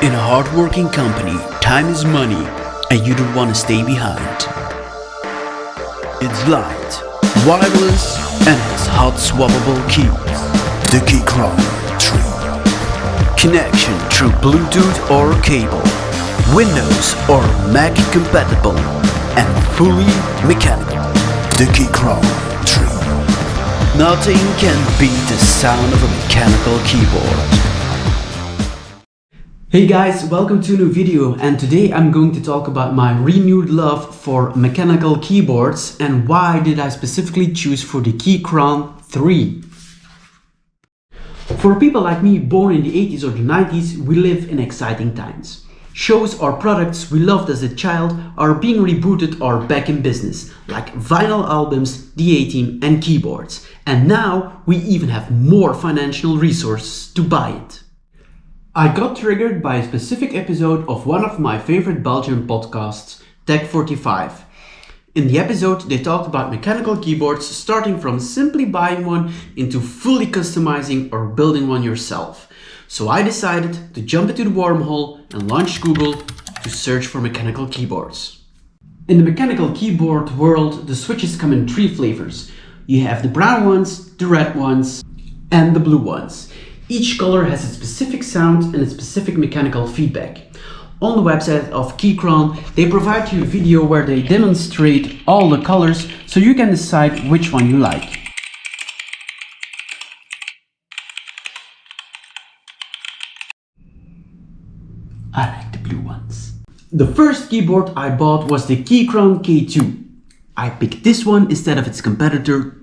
In a hard-working company, time is money, and you don't want to stay behind. It's light, wireless, and has hot swappable keys. The Keychron K3. Connection through Bluetooth or cable. Windows or Mac compatible, and fully mechanical. The Keychron K3. Nothing can beat the sound of a mechanical keyboard. Hey guys, welcome to a new video, and today I'm going to talk about my renewed love for mechanical keyboards and why did I specifically choose for the Keychron 3. For people like me born in the 80s or the 90s, we live in exciting times. Shows or products we loved as a child are being rebooted or back in business, like vinyl albums, the A-Team and keyboards. And now we even have more financial resources to buy it. I got triggered by a specific episode of one of my favorite Belgian podcasts, Tech45. In the episode, they talked about mechanical keyboards starting from simply buying one into fully customizing or building one yourself. So I decided to jump into the wormhole and launch Google to search for mechanical keyboards. In the mechanical keyboard world, the switches come in three flavors. You have the brown ones, the red ones, and the blue ones. Each color has a specific sound and a specific mechanical feedback. On the website of Keychron, they provide you a video where they demonstrate all the colors so you can decide which one you like. I like the blue ones. The first keyboard I bought was the Keychron K2. I picked this one instead of its competitor,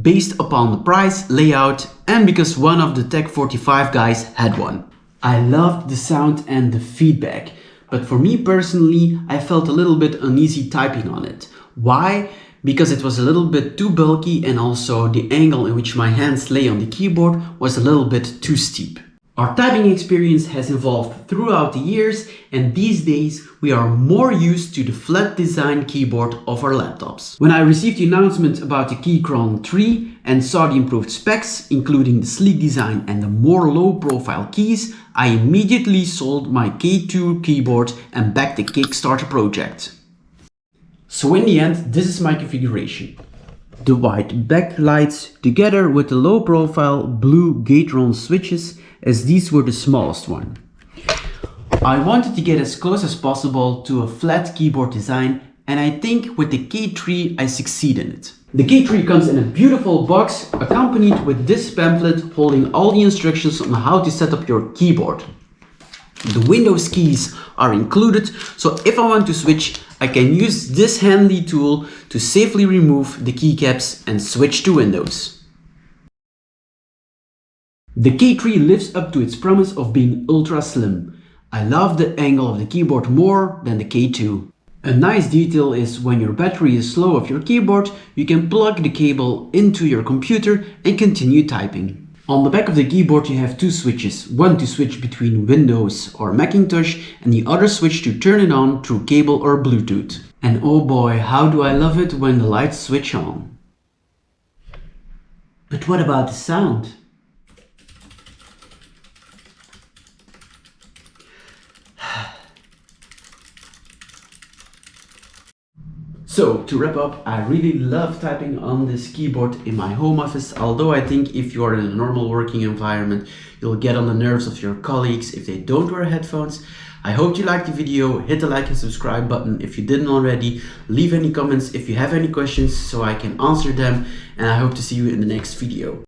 based upon the price, layout, and because one of the Tech45 guys had one. I loved the sound and the feedback, but for me personally, I felt a little bit uneasy typing on it. Why? Because it was a little bit too bulky, and also the angle in which my hands lay on the keyboard was a little bit too steep. Our typing experience has evolved throughout the years, and these days we are more used to the flat design keyboard of our laptops. When I received the announcement about the Keychron 3 and saw the improved specs, including the sleek design and the more low profile keys, I immediately sold my K2 keyboard and backed the Kickstarter project. So in the end, this is my configuration. The white backlights together with the low profile blue Keychron switches, as these were the smallest one. I wanted to get as close as possible to a flat keyboard design, and I think with the K3 I succeed in it. The K3 comes in a beautiful box accompanied with this pamphlet holding all the instructions on how to set up your keyboard. The Windows keys are included, so if I want to switch, I can use this handy tool to safely remove the keycaps and switch to Windows. The K3 lives up to its promise of being ultra slim. I love the angle of the keyboard more than the K2. A nice detail is when your battery is low of your keyboard, you can plug the cable into your computer and continue typing. On the back of the keyboard you have two switches, one to switch between Windows or Macintosh and the other switch to turn it on through cable or Bluetooth. And oh boy, how do I love it when the lights switch on. But what about the sound? So to wrap up, I really love typing on this keyboard in my home office, although I think if you are in a normal working environment, you'll get on the nerves of your colleagues if they don't wear headphones. I hope you liked the video, hit the like and subscribe button if you didn't already, leave any comments if you have any questions so I can answer them, and I hope to see you in the next video.